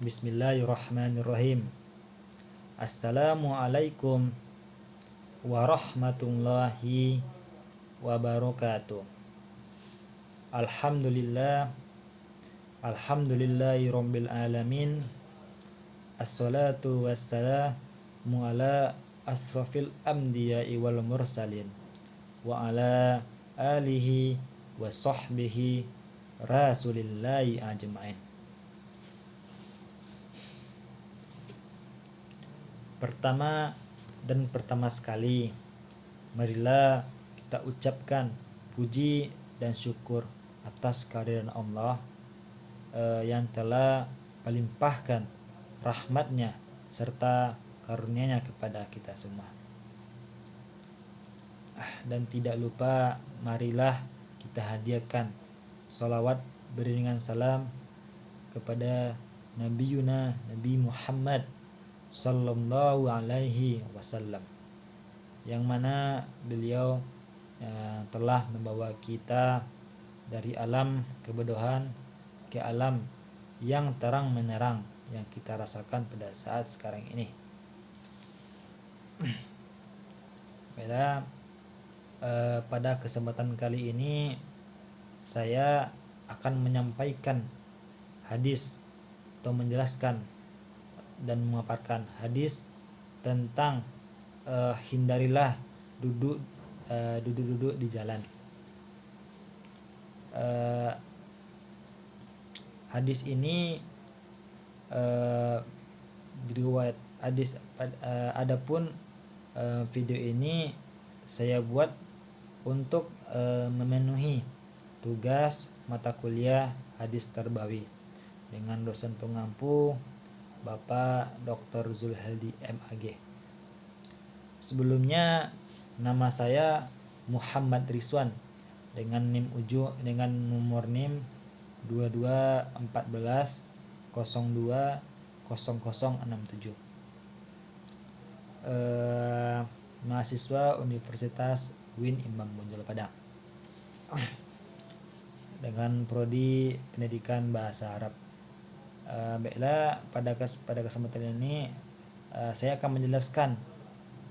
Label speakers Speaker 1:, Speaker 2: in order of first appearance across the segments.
Speaker 1: Bismillahirrahmanirrahim. Assalamualaikum warahmatullahi wabarakatuh. Alhamdulillahi rabbil alamin. Assalatu wassalamu ala asrafil anbiya'i wal mursalin wa ala alihi wa sahbihi rasulillahi ajma'in. Pertama sekali, marilah kita ucapkan puji dan syukur atas kehadiran Allah yang telah melimpahkan rahmatnya serta karunia-Nya kepada kita semua. Dan tidak lupa, marilah kita hadiahkan salawat beriringan salam kepada Nabi Muhammad sallallahu alaihi wasallam, yang mana beliau telah membawa kita dari alam kebodohan ke alam yang terang menerang yang kita rasakan pada saat sekarang ini. Pada kesempatan kali ini saya akan menyampaikan hadis atau menjelaskan dan memaparkan hadis tentang hindarilah duduk di jalan. Hadis ini diriwayat hadis. Adapun video ini saya buat untuk memenuhi tugas mata kuliah hadis tarbawi dengan dosen pengampu Bapak Dr. Zulhaldi MAG. Sebelumnya, nama saya Muhammad Rizwan dengan nomor NIM 2214020067. Mahasiswa Universitas UIN Imam Bonjol Padang dengan prodi Pendidikan Bahasa Arab. Baiklah, pada kesempatan ini saya akan menjelaskan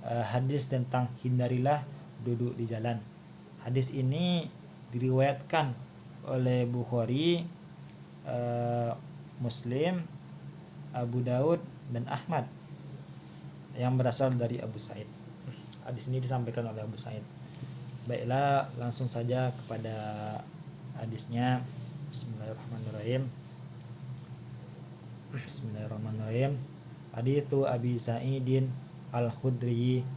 Speaker 1: hadis tentang hindarilah duduk di jalan. Hadis ini diriwayatkan oleh Bukhari, Muslim, Abu Daud dan Ahmad yang berasal dari Abu Sa'id. Hadis ini disampaikan oleh Abu Sa'id. Baiklah, langsung saja kepada hadisnya. Bismillahirrahmanirrahim. Haditsu Abi Sa'idin Al-Khudri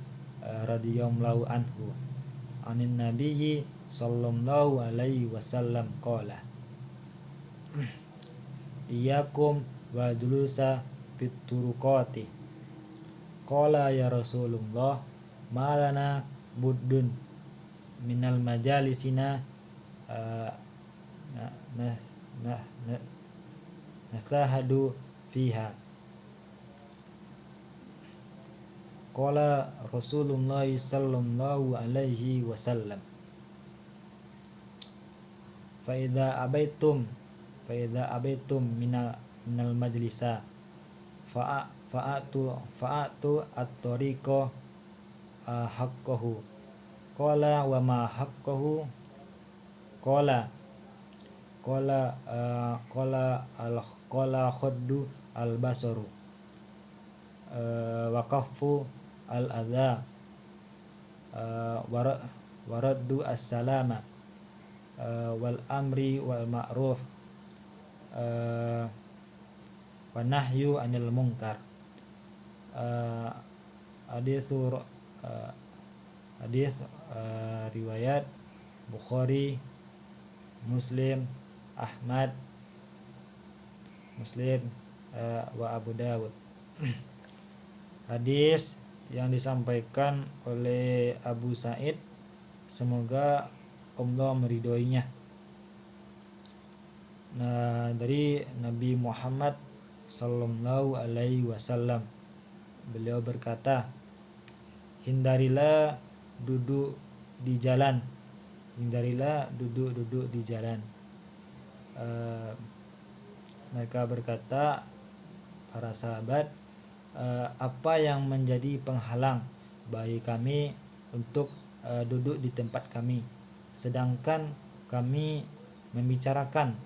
Speaker 1: radhiyallahu anhu anin nabiyyi sallallahu alaihi wasallam qala iyyakum wa julusa fit turuqati qala ya Rasulullah ma lana buddun minal majalisina nasahadu fiha. Qala Rasulullah sallallahu alaihi wasallam fa idza abaitum minal majlisa fa'atu at-tariqa haqqahu. Qala wa ma haqqahu? Qala khaddu al-basaru wa kaffu al-adha wa raddu as-salama wal amri wal ma'ruf wa nahyu anil munkar. Hadis riwayat Bukhari, Muslim, Ahmad, wa Abu Dawud. Hadis yang disampaikan oleh Abu Sa'id, semoga Allah meridhoinya. Nah, dari Nabi Muhammad sallallahu alaihi wasallam, beliau berkata, hindarilah duduk di jalan. Mereka berkata, para sahabat, apa yang menjadi penghalang bagi kami untuk duduk di tempat kami, sedangkan kami membicarakan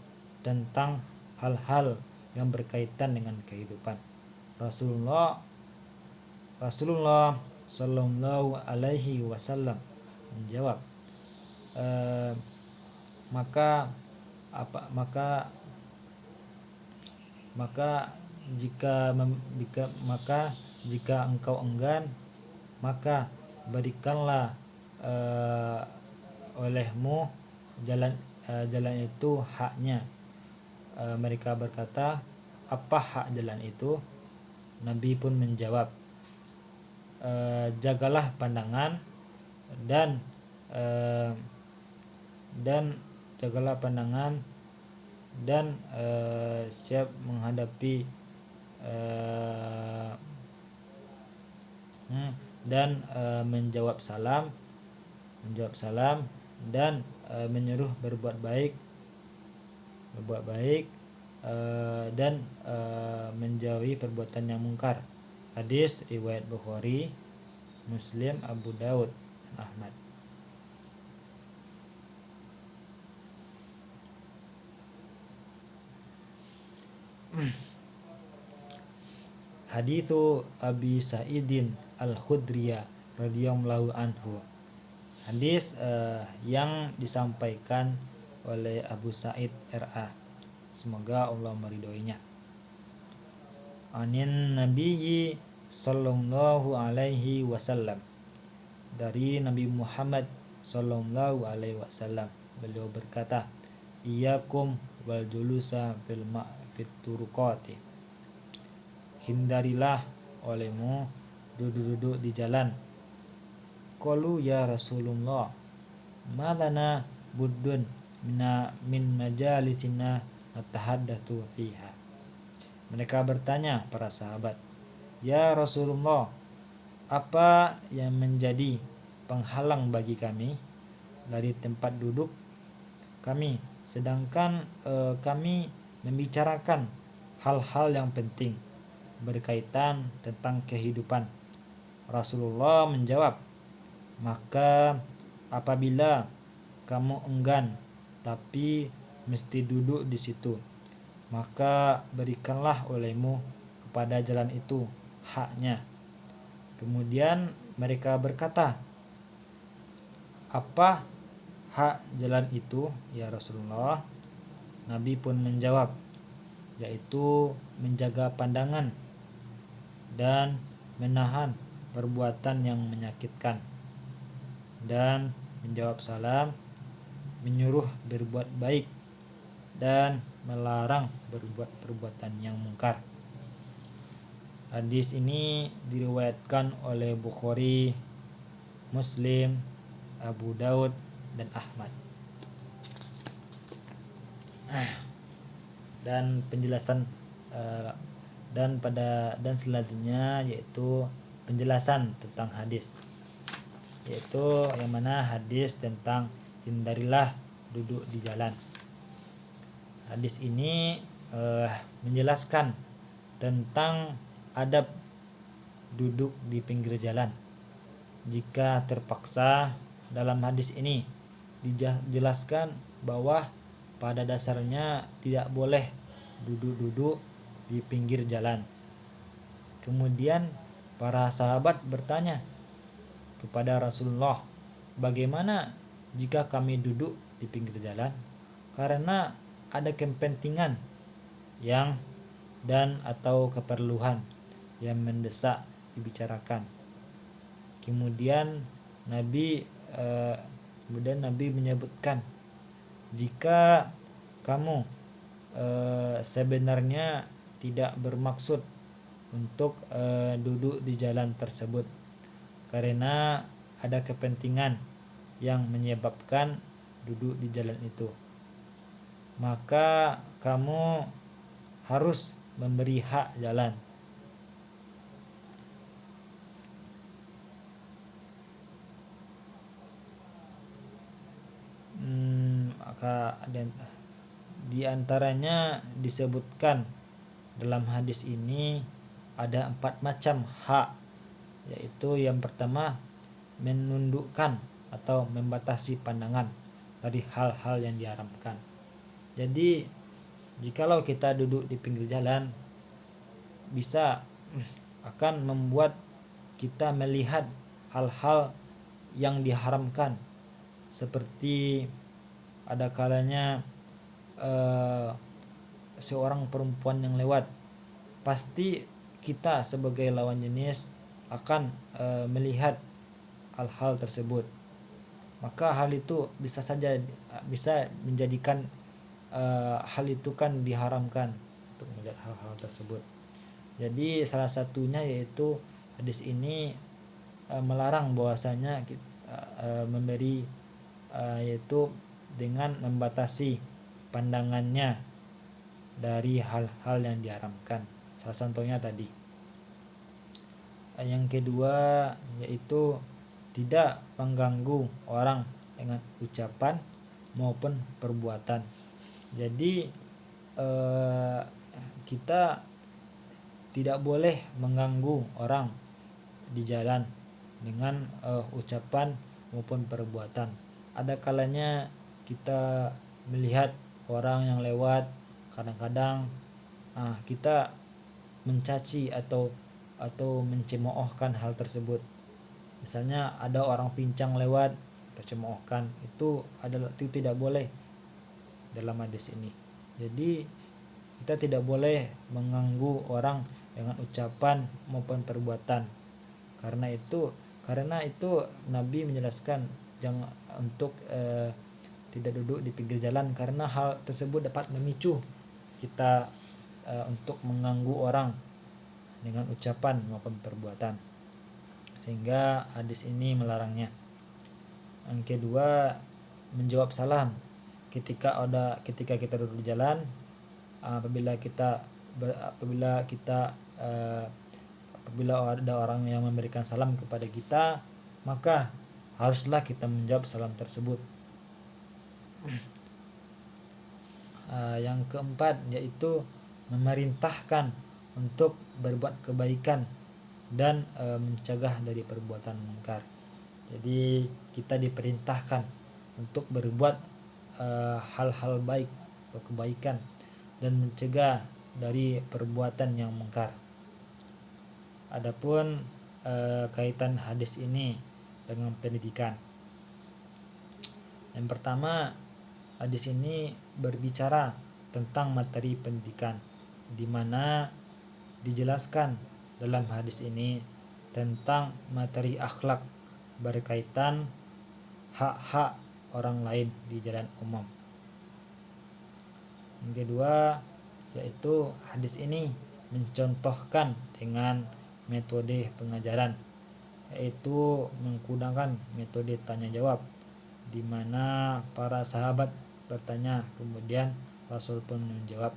Speaker 1: tentang hal-hal yang berkaitan dengan kehidupan. Rasulullah Shallallahu Alaihi Wasallam menjawab, maka apa maka maka jika engkau enggan, maka berikanlah olehmu jalan itu haknya. Mereka berkata, apa hak jalan itu? Nabi pun menjawab, jagalah pandangan dan jagalah pandangan dan siap menghadapi dan menjawab salam dan menyuruh berbuat baik dan menjauhi perbuatan yang mungkar. Hadis riwayat Bukhari, Muslim, Abu Daud, dan Ahmad. Hadithu Abi Sa'idin Al-Khudriyah radhiyallahu anhu. Hadis yang disampaikan oleh Abu Sa'id RA, semoga Allah meridhoinya. Anin Nabiyyi sallallahu alaihi wasallam, dari Nabi Muhammad sallallahu alaihi wasallam, beliau berkata, iyyakum wal julusa fit turuqati, hindarilah olehmu duduk-duduk di jalan. Qalu ya Rasulullah, madana buddun min majalisina natahaddatsu fiha. Mereka bertanya, para sahabat, ya Rasulullah, apa yang menjadi penghalang bagi kami dari tempat duduk kami, sedangkan kami membicarakan hal-hal yang penting berkaitan tentang kehidupan. Rasulullah menjawab, maka apabila kamu enggan tapi mesti duduk di situ, maka berikanlah olehmu kepada jalan itu haknya. Kemudian mereka berkata, apa hak jalan itu ya Rasulullah? Nabi pun menjawab, yaitu menjaga pandangan dan menahan perbuatan yang menyakitkan, dan menjawab salam, menyuruh berbuat baik, dan melarang berbuat perbuatan yang mungkar. Hadis ini diriwayatkan oleh Bukhari, Muslim, Abu Daud, dan Ahmad. Dan penjelasan dan selanjutnya yaitu penjelasan tentang hadis, yaitu yang mana hadis tentang hindarilah duduk di jalan. Hadis ini menjelaskan tentang adab duduk di pinggir jalan. Jika terpaksa, dalam hadis ini dijelaskan bahwa pada dasarnya tidak boleh duduk-duduk di pinggir jalan. Kemudian para sahabat bertanya kepada Rasulullah, bagaimana jika kami duduk di pinggir jalan karena ada kepentingan dan atau keperluan yang mendesak dibicarakan. Kemudian Nabi menyebutkan, jika kamu sebenarnya tidak bermaksud untuk duduk di jalan tersebut karena ada kepentingan yang menyebabkan duduk di jalan itu, maka kamu harus memberi hak jalan. Di antaranya disebutkan dalam hadis ini ada 4 macam hak, yaitu yang pertama menundukkan atau membatasi pandangan dari hal-hal yang diharamkan. Jadi jikalau kita duduk di pinggir jalan, bisa akan membuat kita melihat hal-hal yang diharamkan, seperti ada kalanya seorang perempuan yang lewat, pasti kita sebagai lawan jenis akan melihat hal-hal tersebut. Maka hal itu bisa menjadikan hal itu kan diharamkan untuk melihat hal-hal tersebut. Jadi salah satunya yaitu hadis ini melarang bahwasanya memberi yaitu dengan membatasi pandangannya dari hal-hal yang diharamkan. Salah contohnya tadi. Yang kedua yaitu tidak mengganggu orang dengan ucapan maupun perbuatan. Jadi kita tidak boleh mengganggu orang di jalan dengan ucapan maupun perbuatan. Ada kalanya kita melihat orang yang lewat, kadang-kadang kita mencaci atau mencemoohkan hal tersebut. Misalnya ada orang pincang lewat, kita cemoohkan, itu tidak boleh dalam hadis ini. Jadi kita tidak boleh mengganggu orang dengan ucapan maupun perbuatan. Karena itu Nabi menjelaskan jangan untuk tidak duduk di pinggir jalan, karena hal tersebut dapat memicu kita untuk mengganggu orang dengan ucapan maupun perbuatan, sehingga hadis ini melarangnya. Yang kedua, menjawab salam ketika kita duduk di jalan. Apabila ada orang yang memberikan salam kepada kita, maka haruslah kita menjawab salam tersebut. Yang keempat yaitu memerintahkan untuk berbuat kebaikan dan mencegah dari perbuatan mungkar. Jadi kita diperintahkan untuk berbuat hal-hal baik atau kebaikan dan mencegah dari perbuatan yang mungkar. Adapun kaitan hadis ini dengan pendidikan. Yang pertama, hadis ini berbicara tentang materi pendidikan, di mana dijelaskan dalam hadis ini tentang materi akhlak berkaitan hak-hak orang lain di jalan umum. Yang kedua, yaitu hadis ini mencontohkan dengan metode pengajaran, yaitu menggunakan metode tanya jawab, di mana para sahabat bertanya kemudian Rasul pun menjawab.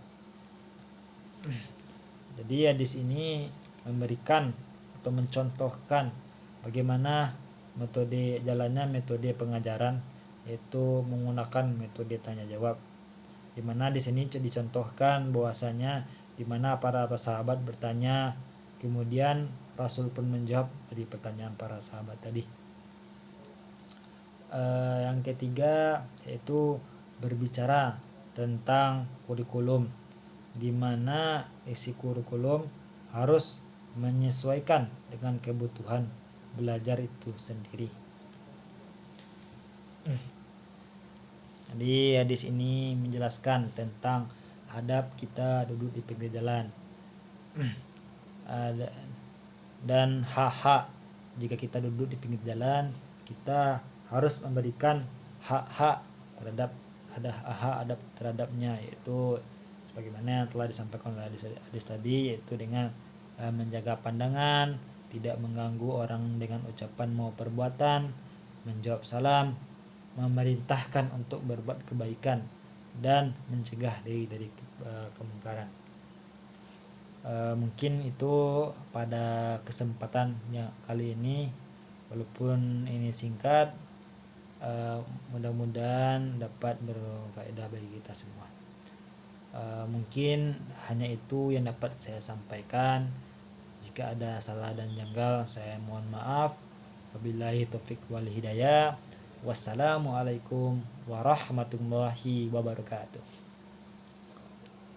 Speaker 1: Jadi hadis ini memberikan atau mencontohkan bagaimana metode pengajaran, yaitu menggunakan metode tanya jawab, di mana di sini dicontohkan bahwasanya di mana para sahabat bertanya kemudian Rasul pun menjawab dari pertanyaan para sahabat tadi. Yang ketiga yaitu berbicara tentang kurikulum, di mana isi kurikulum harus menyesuaikan dengan kebutuhan belajar itu sendiri. Jadi hadis ini menjelaskan tentang adab kita duduk di pinggir jalan dan hak-hak jika kita duduk di pinggir jalan, kita harus memberikan hak-hak terhadapnya, yaitu sebagaimana yang telah disampaikan oleh hadis tadi, yaitu dengan menjaga pandangan, tidak mengganggu orang dengan ucapan maupun perbuatan, menjawab salam, memerintahkan untuk berbuat kebaikan dan mencegah dari kemungkaran. Mungkin itu pada kesempatan yang kali ini, walaupun ini singkat, mudah-mudahan dapat berfaedah bagi kita semua. Mungkin hanya itu yang dapat saya sampaikan. Jika ada salah dan janggal, saya mohon maaf. Wabillahi taufik wal hidayah. Wassalamualaikum warahmatullahi wabarakatuh.